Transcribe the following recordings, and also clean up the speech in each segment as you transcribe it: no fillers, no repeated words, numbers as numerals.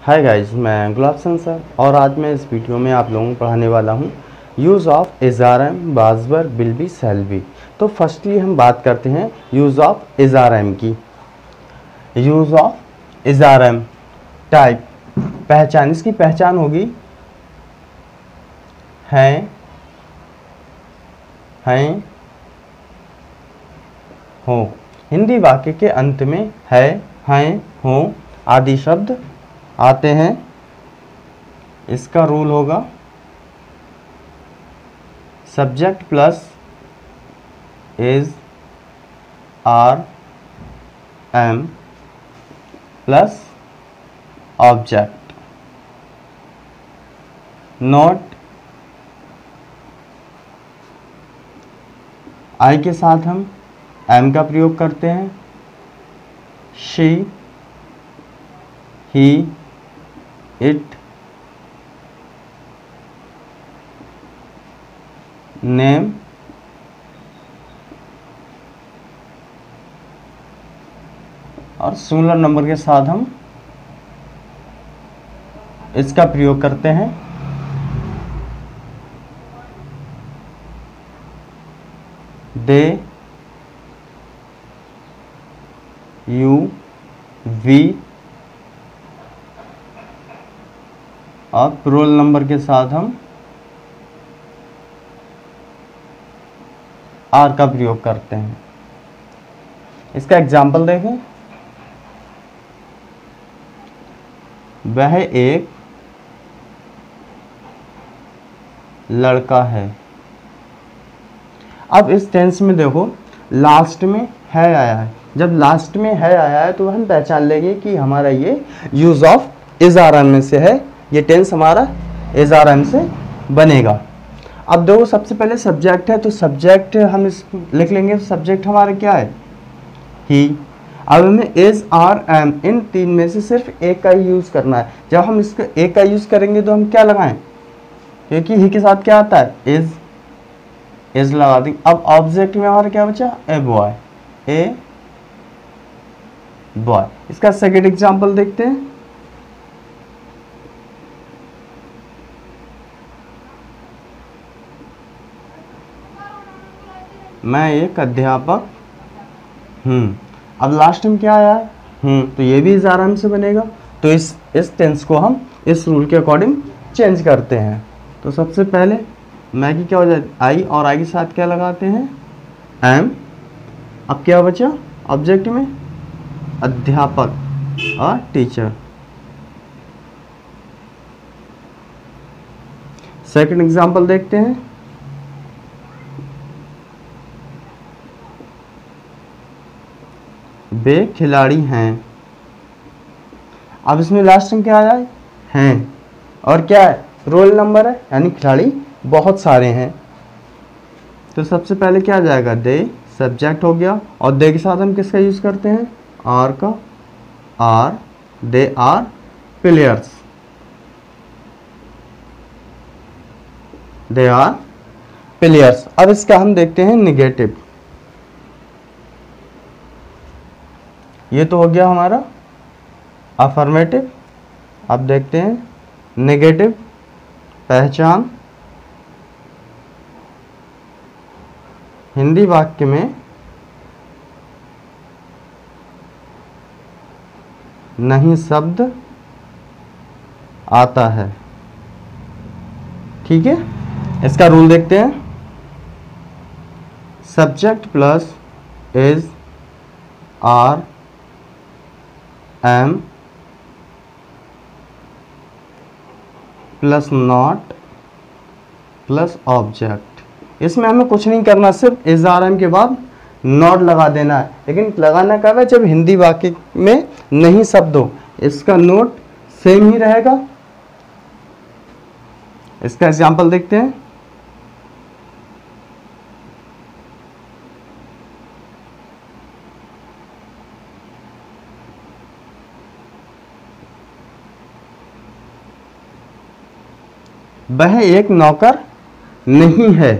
Hi guys, मैं गुलाब sir और आज मैं इस वीडियो में आप लोगों को पढ़ाने वाला हूँ use of is are am, was were, will be, shall be. तो फर्स्टली हम बात करते हैं use of is are am की। Use of is are am type, पहचान, इसकी पहचान होगी हैं, हो। हिंदी वाक्य के अंत में है, हैं, हो आदि शब्द आते हैं। इसका रूल होगा subject plus is are am plus object, not I के साथ हम एम का प्रयोग करते हैं। शी, ही, इट, नेम, और सिंगुलर नंबर के साथ हम इसका प्रयोग करते हैं। दे, यू, वी, और प्लूरल नंबर के साथ हम आर का प्रयोग करते हैं। इसका एग्जाम्पल देखें। वह एक लड़का है। अब इस टेंस में देखो, लास्ट में है आया है। जब लास्ट में है आया है तो हम पहचान लेंगे कि हमारा ये use of is are am में से है, ये टेंस हमारा इज आर एम से बनेगा। अब देखो, सबसे पहले सब्जेक्ट है तो सब्जेक्ट हम इस लिख लेंगे। सब्जेक्ट हमारा क्या है? ही। अब हमें इज आर एम इन तीन में से सिर्फ एक का ही यूज करना है। जब हम इसका एक का यूज करेंगे तो हम क्या लगाएं, क्योंकि ही के साथ क्या आता है? इज लगा देंगे। अब ऑब्जेक्ट में हमारा क्या बचा? A boy, a boy. इसका सेकेंड एग्जाम्पल देखते हैं। मैं एक अध्यापक हूँ। अब लास्ट में क्या आया है? तो ये भी इज आर एम से बनेगा। तो इस टेंस को हम इस रूल के अकॉर्डिंग चेंज करते हैं। तो सबसे पहले मैं की क्या हो जाए? आई, और आई के साथ क्या लगाते हैं? एम। अब क्या बचा ऑब्जेक्ट में? अध्यापक और टीचर। सेकंड एग्जांपल देखते हैं। वे खिलाड़ी हैं। अब इसमें लास्ट में क्या आया है? हैं, और क्या है? रोल नंबर है, यानी खिलाड़ी बहुत सारे हैं। तो सबसे पहले क्या आ जाएगा? दे, सब्जेक्ट हो गया, और दे के साथ हम किसका यूज करते हैं? आर का। Are, they are players, they are players. अब इसका हम देखते हैं निगेटिव। ये तो हो गया हमारा अफर्मेटिव। अब देखते हैं नेगेटिव। पहचान, हिंदी वाक्य में नहीं शब्द आता है। ठीक है, इसका रूल देखते हैं। Subject plus is are am plus not plus object. इसमें हमें कुछ नहीं करना, सिर्फ इज आर एम के बाद नॉट लगा देना है। लेकिन लगाना कब है? जब हिंदी वाक्य में नहीं शब्द हो। इसका नोट सेम ही रहेगा। इसका एग्जाम्पल देखते हैं। वह एक नौकर नहीं है।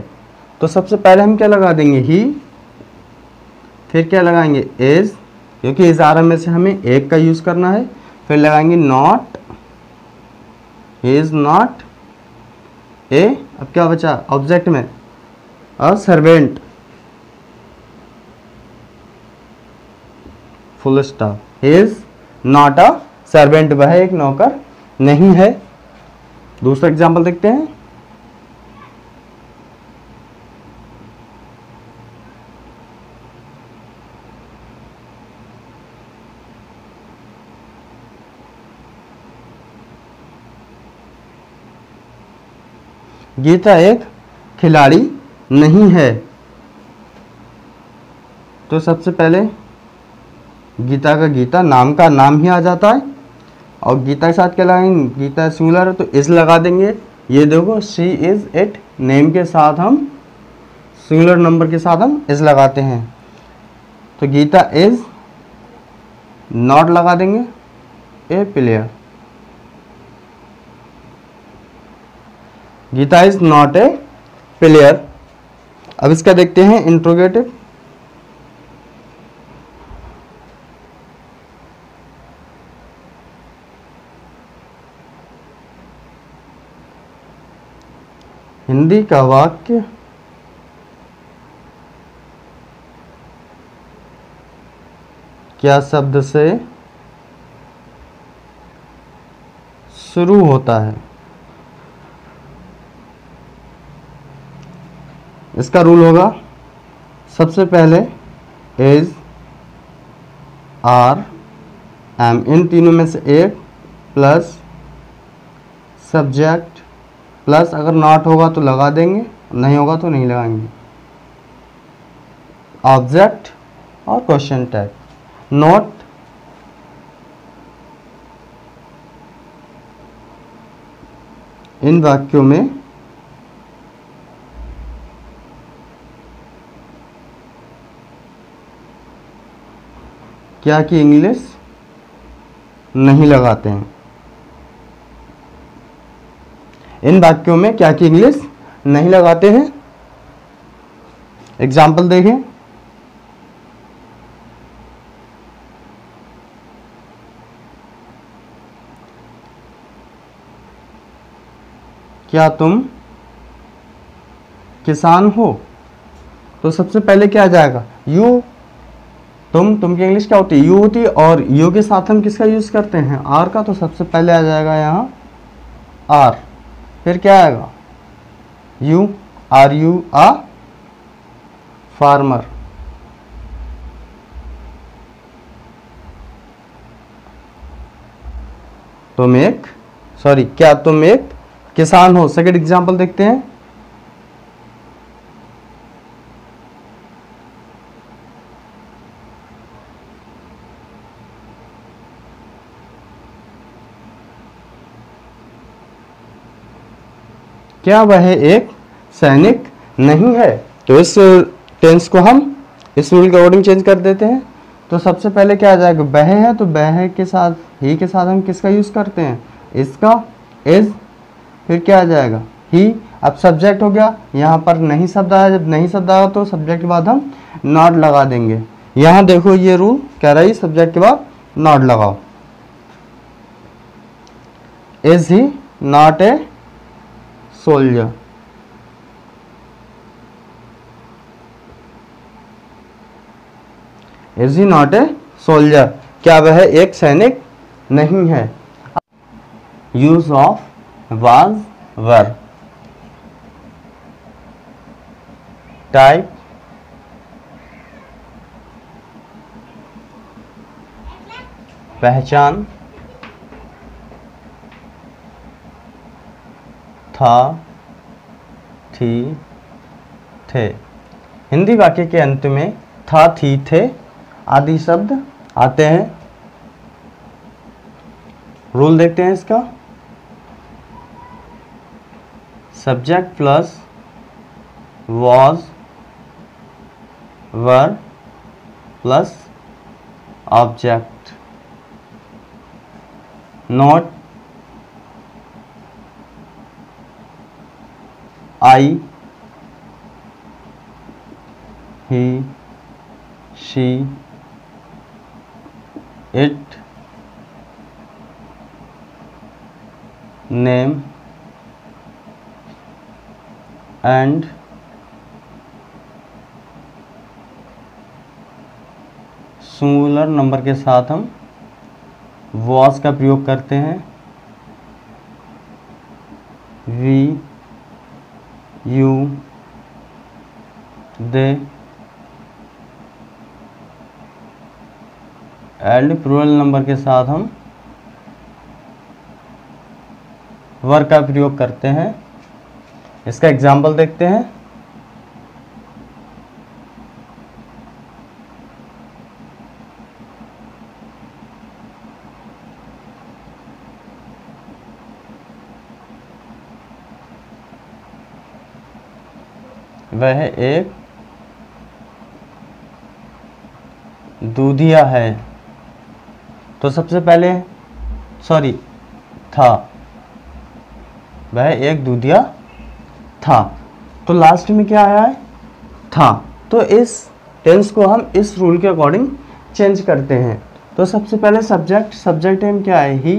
तो सबसे पहले हम क्या लगा देंगे? ही, फिर क्या लगाएंगे? इज, क्योंकि इज आर में से हमें एक का यूज करना है। फिर लगाएंगे नॉट, ही इज नॉट ए, अब क्या बचा ऑब्जेक्ट में, a servant, full stop, he is not a servant, वह एक नौकर नहीं है। दूसरा एग्जाम्पल देखते हैं। गीता एक खिलाड़ी नहीं है, तो सबसे पहले गीता का गीता नाम का नाम ही आ जाता है, और गीता के साथ क्या लगाएंगे, गीता सिंगुलर है तो इज लगा देंगे। ये देखो शी इज इट, नेम के साथ हम सिंगुलर नंबर के साथ हम इज लगाते हैं, तो गीता इज नॉट लगा देंगे a player, Gita is not a player. अब इसका देखते हैं इंट्रोगेटिव। हिंदी का वाक्य क्या शब्द से शुरू होता है? इसका रूल होगा सबसे पहले इज, आर, एम, इन तीनों में से एक प्लस सब्जेक्ट प्लस, अगर नॉट होगा तो लगा देंगे, नहीं होगा तो नहीं लगाएंगे, ऑब्जेक्ट और क्वेश्चन टैग। नोट, इन वाक्यों में क्या की इंग्लिश नहीं लगाते हैं, इन वाक्यों में क्या की इंग्लिश नहीं लगाते हैं। एग्जाम्पल देखें। क्या तुम किसान हो, तो सबसे पहले क्या आ जाएगा, यू। तुम की इंग्लिश क्या होती है, यू होती है, और यू के साथ हम किसका यूज करते हैं, आर का, तो सबसे पहले आ जाएगा यहाँ आर। फिर क्या आएगा, you, are you a farmer, क्या तुम एक किसान हो। सेकंड एग्जांपल देखते हैं। क्या वह एक सैनिक नहीं है, तो इस टेंस को हम इस रूल के अकॉर्डिंग चेंज कर देते हैं। तो सबसे पहले क्या आ जाएगा, वह है, तो वह के साथ, ही के साथ हम किसका यूज करते हैं, इसका, इज। फिर क्या आ जाएगा, ही। अब सब्जेक्ट हो गया, यहाँ पर नहीं शब्द आया, जब नहीं शब्द आया तो सब्जेक्ट के बाद हम नॉट लगा देंगे। यहाँ देखो ये रूल कह रहा है सब्जेक्ट के बाद नॉट लगाओ। Is he not a soldier, is he not a soldier, क्या वह एक सैनिक नहीं है। Use of was were, type, पहचान, था, थी, थे। हिंदी वाक्य के अंत में था, थी, थे आदि शब्द आते हैं। रूल देखते हैं इसका। Subject plus was, were plus object, not, I, he, she, it, name and singular number के साथ हम वॉज का प्रयोग करते हैं। We, you, they and plural number के साथ हम वर का प्रयोग करते हैं। इसका एग्जाम्पल देखते हैं। वह एक दूधिया है। तो सबसे पहले था, वह एक दूधिया था। तो लास्ट में क्या आया है? था। तो इस टेंस को हम इस रूल के अकॉर्डिंग चेंज करते हैं। तो सबसे पहले सब्जेक्ट नेम क्या है? ही।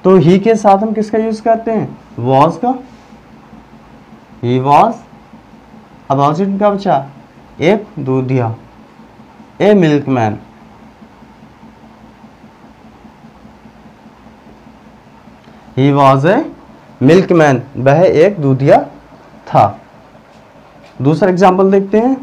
तो ही के साथ हम किसका यूज करते हैं? वॉज का। He was. अब ऑपोजिट का बचा एक दूधिया, a milkman. He was a milkman, वह एक दूधिया था। दूसरा एग्जाम्पल देखते हैं।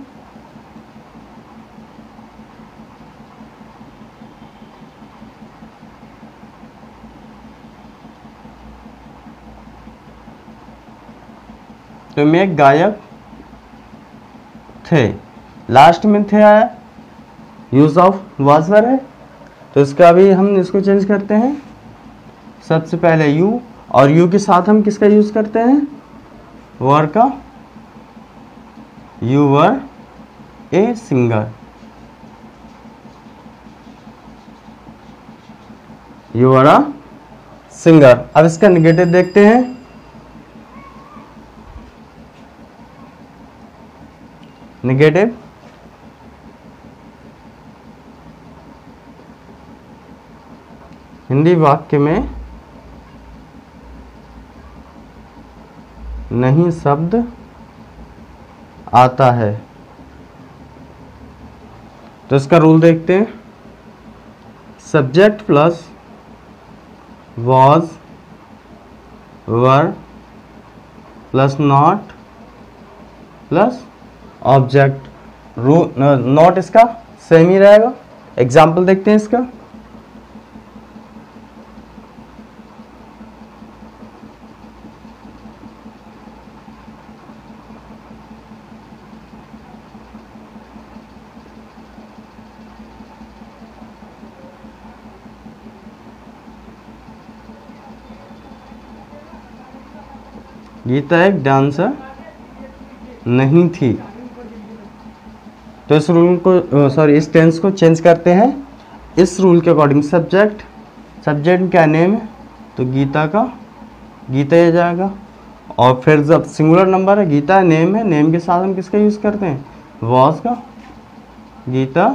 तो में एक गायक थे, लास्ट में थे आया, यूज ऑफ वाज वर है। तो इसका भी हम इसको चेंज करते हैं। सबसे पहले यू, और यू के साथ हम किसका यूज करते हैं? वर का। You were a singer, you were a singer. अब इसका निगेटिव देखते हैं। निगेटिव हिंदी वाक्य में नहीं शब्द आता है। तो इसका रूल देखते हैं। Subject plus was, were plus not plus object. Not इसका सेम ही रहेगा। एग्जाम्पल देखते हैं इसका। गीता एक डांसर नहीं थी। तो इस रूल को इस टेंस को चेंज करते हैं इस रूल के अकॉर्डिंग। सब्जेक्ट क्या नेम है, तो गीता का गीता आ जाएगा। और फिर जब सिंगुलर नंबर है, गीता नेम है, नेम के साथ हम किसका यूज करते हैं? वॉज का। गीता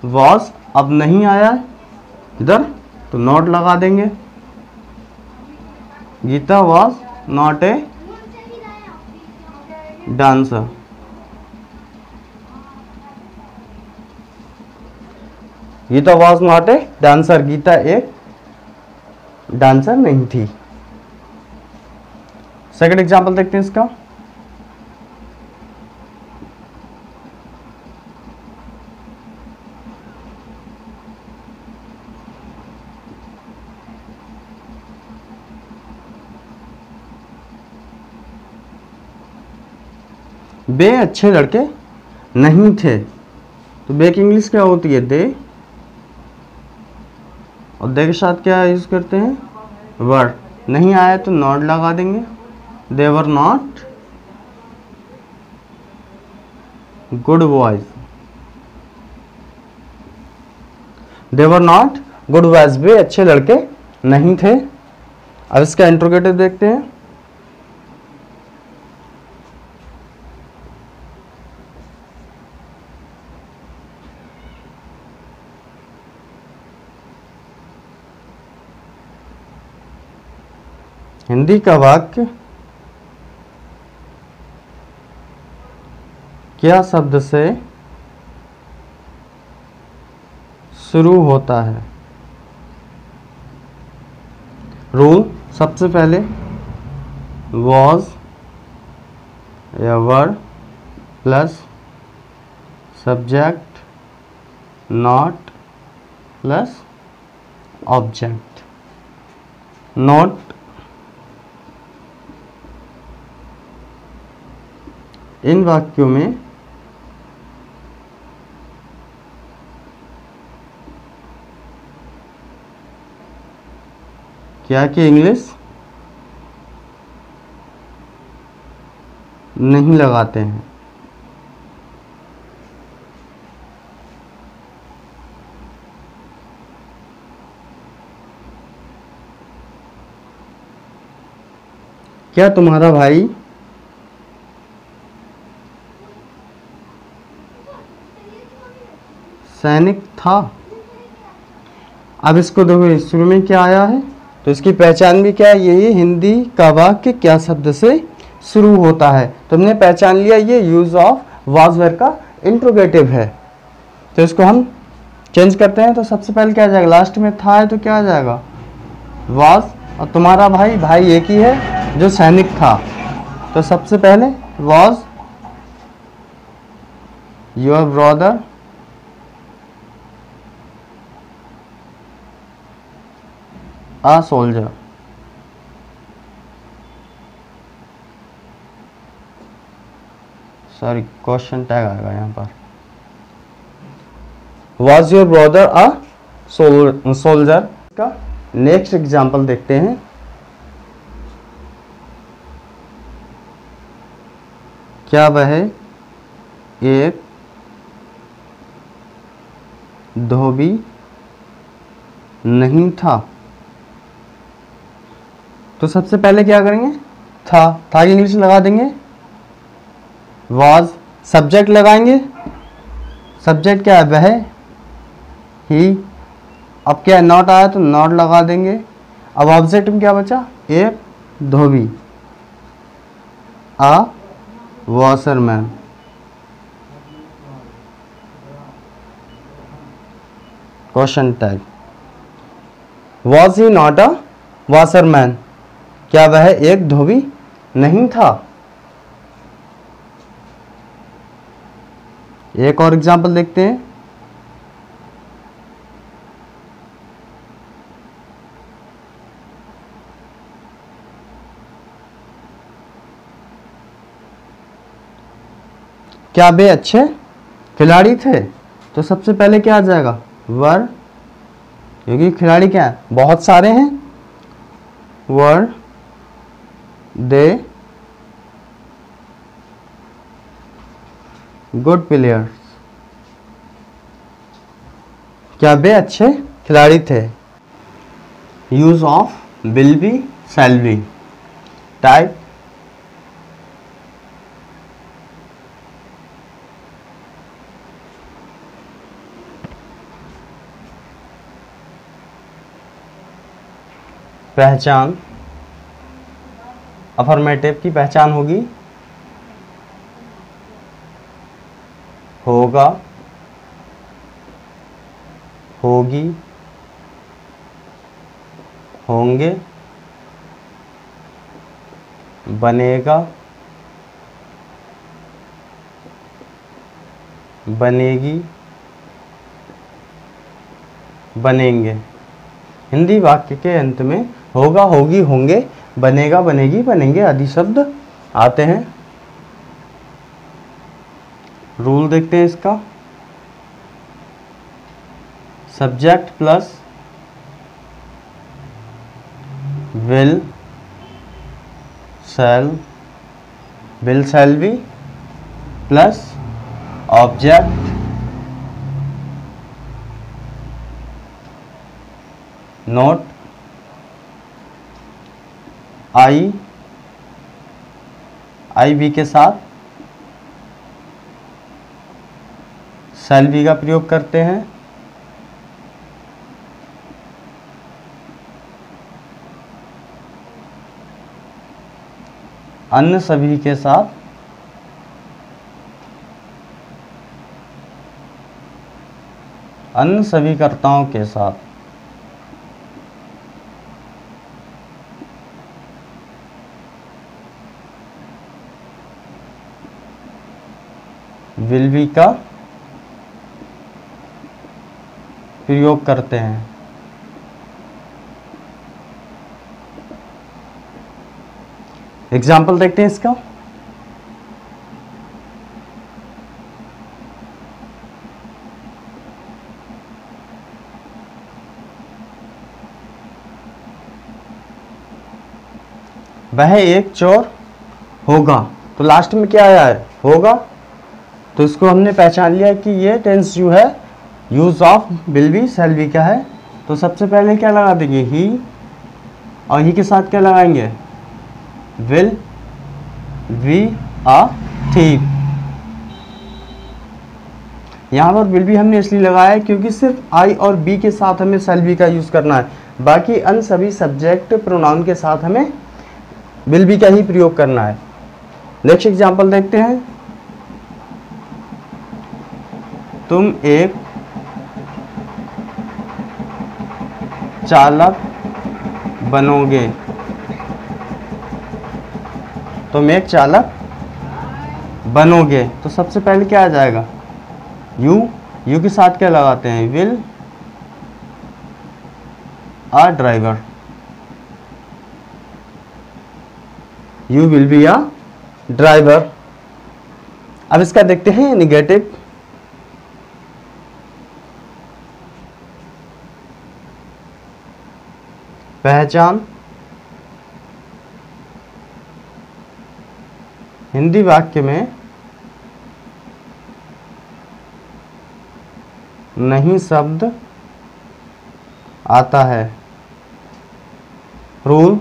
वॉज। अब नहीं आया है इधर तो नॉट लगा देंगे। Gita was not a dancer. Gita was not a dancer, Gita एक डांसर नहीं थी। सेकंड एग्जांपल देखते हैं इसका। बे अच्छे लड़के नहीं थे। तो बे की इंग्लिश क्या होती है? दे। और दे के साथ क्या यूज करते हैं? वर। नहीं आया तो नॉट लगा देंगे। They were not good boys. They were not good boys, वे अच्छे लड़के नहीं थे। अब इसका इंट्रोगेटिव देखते हैं। हिंदी का वाक्य क्या शब्द से शुरू होता है? रूल, सबसे पहले वॉज या were plus subject not plus object. Note, इन वाक्यों में क्या की इंग्लिश नहीं लगाते हैं। क्या तुम्हारा भाई सैनिक था? अब इसको देखो, शुरू में क्या आया है तो इसकी पहचान भी क्या है, ये हिंदी का वाक्य क्या शब्द से शुरू होता है। तुमने पहचान लिया, ये यूज ऑफ वाज वेयर का इंट्रोगेटिव है। तो इसको हम चेंज करते हैं। तो सबसे पहले क्या आ जाएगा, लास्ट में था है तो क्या आ जाएगा वाज, और तुम्हारा भाई, भाई एक ही है जो सैनिक था। तो सबसे पहले was your brother a soldier? Sorry, question tag आएगा यहाँ पर। Was your brother a soldier? का नेक्स्ट एग्जाम्पल देखते हैं। क्या वह एक धोबी नहीं था? तो सबसे पहले क्या करेंगे, था की इंग्लिश लगा देंगे, वाज सब्जेक्ट लगाएंगे, सब्जेक्ट क्या है वह, ही। अब क्या है, नॉट आया तो नॉट लगा देंगे। अब ऑब्जेक्ट में क्या बचा, एक धोबी, a washerman. Question tag, was he not a washerman? क्या वह एक धोबी नहीं था? एक और एग्जाम्पल देखते हैं। क्या वे अच्छे खिलाड़ी थे? तो सबसे पहले क्या आ जाएगा, वर, क्योंकि खिलाड़ी क्या है, बहुत सारे हैं। वर दे गुड प्लेयर्स? क्या वे अच्छे खिलाड़ी थे? Use of will be, shall B. Type, पहचान, अफर्मेटिव की पहचान होगी होगा, होगी, होंगे, बनेगा, बनेगी, बनेंगे। हिंदी वाक्य के अंत में होगा, होगी, होंगे, बनेगा, बनेगी, बनेंगे आदि शब्द आते हैं। रूल देखते हैं इसका। Subject plus will shall be plus object note I be के साथ शैल बी का प्रयोग करते हैं। अन्य सभी के साथ अन्य सभी कर्ताओं के साथ विल बी का प्रयोग करते हैं। एग्जाम्पल देखते हैं इसका। वह एक चोर होगा, तो लास्ट में क्या आया है? होगा। तो इसको हमने पहचान लिया कि ये टेंस जो है use of will be shall B का है। तो सबसे पहले क्या लगा देंगे? ही, और ही के साथ क्या लगाएंगे? Will be a thief. यहाँ पर विल बी हमने इसलिए लगाया है क्योंकि सिर्फ आई और बी के साथ हमें शैल बी का यूज करना है, बाकी अन्य सभी सब्जेक्ट प्रोनाउन के साथ हमें विल बी का ही प्रयोग करना है। नेक्स्ट एग्जांपल देखते हैं। तुम एक चालक बनोगे। तुम एक चालक बनोगे, तो सबसे पहले क्या आ जाएगा? यू। यू के साथ क्या लगाते हैं? Will a driver. You will be a driver. अब इसका देखते हैं निगेटिव। पहचान हिंदी वाक्य में नहीं शब्द आता है। रूल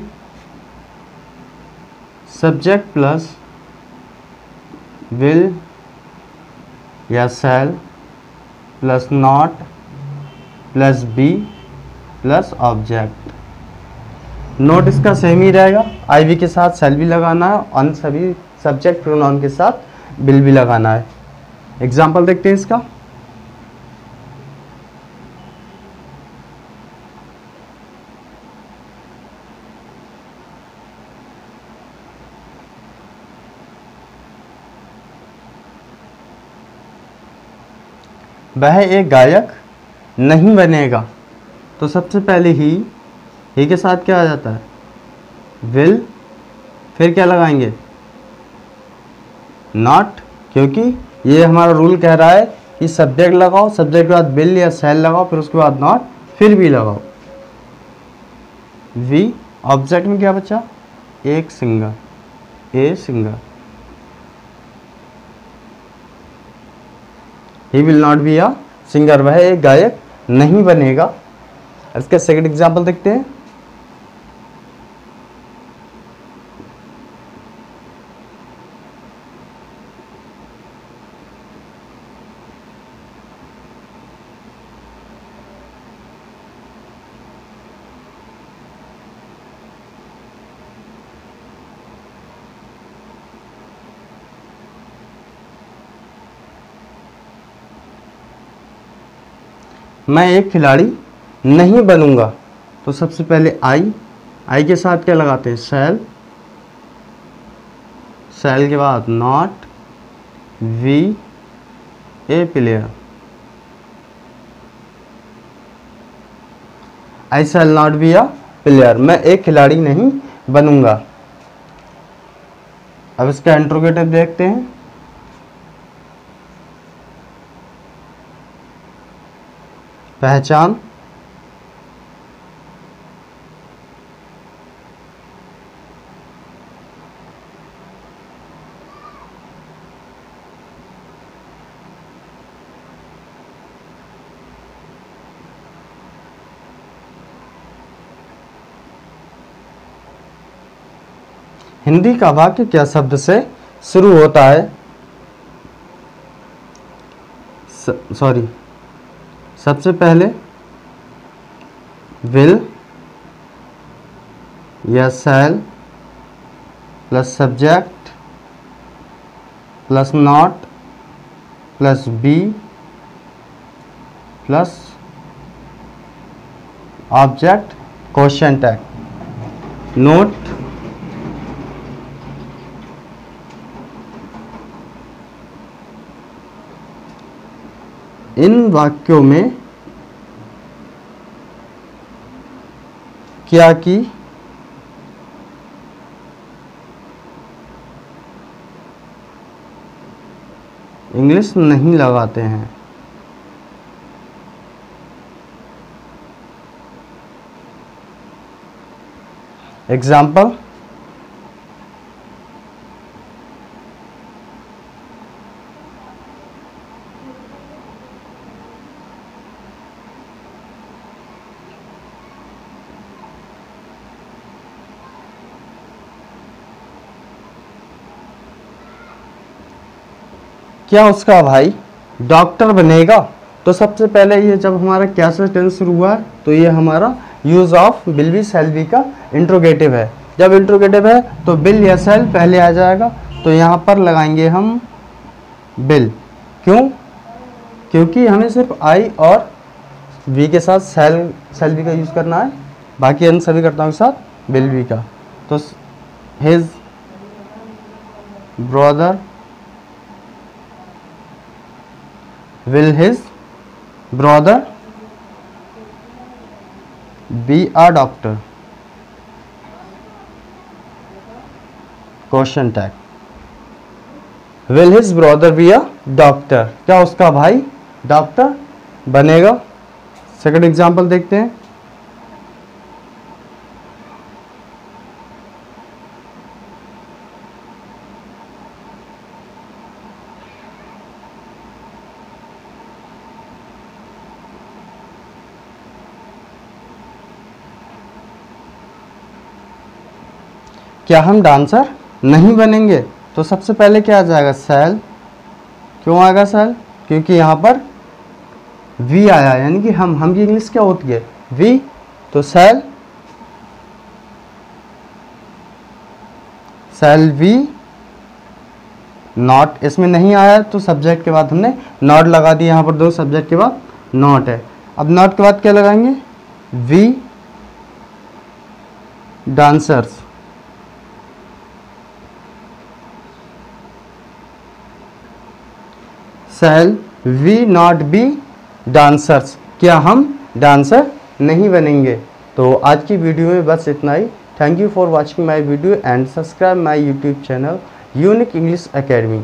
सब्जेक्ट प्लस विल या shall plus not plus be plus object. Note इसका सेम ही रहेगा, आई वी के साथ शैल भी लगाना है, अन्य सभी सब्जेक्ट प्रोनाउन के साथ विल भी लगाना है। एग्जाम्पल देखते हैं इसका। वह एक गायक नहीं बनेगा, तो सबसे पहले ही के साथ क्या आ जाता है? विल, फिर क्या लगाएंगे? नॉट, क्योंकि ये हमारा रूल कह रहा है कि सब्जेक्ट लगाओ, सब्जेक्ट के बाद विल या शैल लगाओ, फिर उसके बाद नॉट, फिर भी लगाओ। वी, ऑब्जेक्ट में क्या बचा? एक singer, a singer. He will not be a singer, वह एक गायक नहीं बनेगा। इसका सेकंड एग्जाम्पल देखते हैं। मैं एक खिलाड़ी नहीं बनूंगा, तो सबसे पहले आई के साथ क्या लगाते हैं? शैल, शैल के बाद not, we, a player. I shall not be a player, मैं एक खिलाड़ी नहीं बनूंगा। अब इसका इंट्रोगेटिव देखते हैं। पहचान हिंदी का वाक्य क्या शब्द से शुरू होता है? सॉरी, सबसे पहले विल या shall plus subject plus not plus be plus object question tag. Note, इन वाक्यों में क्या की इंग्लिश नहीं लगाते हैं। एग्जाम्पल, क्या उसका भाई डॉक्टर बनेगा? तो सबसे पहले ये जब हमारा क्या से टेंस शुरू हुआ है तो ये हमारा use of will be shall B का इंट्रोगेटिव है। जब इंट्रोगेटिव है तो विल या शैल पहले आ जाएगा, तो यहाँ पर लगाएंगे हम विल। क्यों? क्योंकि हमें सिर्फ आई और वी के साथ शैल बी का यूज़ करना है, बाकी अन्य सभी कर्ताओं के साथ विल बी का। तो his brother will his brother be a doctor? Question tag. Will his brother be a doctor? क्या उसका भाई डॉक्टर बनेगा? सेकंड एग्जाम्पल देखते हैं। क्या हम डांसर नहीं बनेंगे? तो सबसे पहले क्या आ जाएगा? शैल। क्यों आएगा शैल? क्योंकि यहाँ पर वी आया, यानी कि हम की इंग्लिश क्या होती है? वी। तो शैल वी नॉट, इसमें नहीं आया तो सब्जेक्ट के बाद हमने नॉट लगा दिया। यहाँ पर दो सब्जेक्ट के बाद नॉट है। अब नॉट के बाद क्या लगाएंगे? We dancers. Shall we not be dancers? क्या हम डांसर नहीं बनेंगे? तो आज की वीडियो में बस इतना ही। Thank you for watching my video and subscribe my YouTube channel Unique English academy.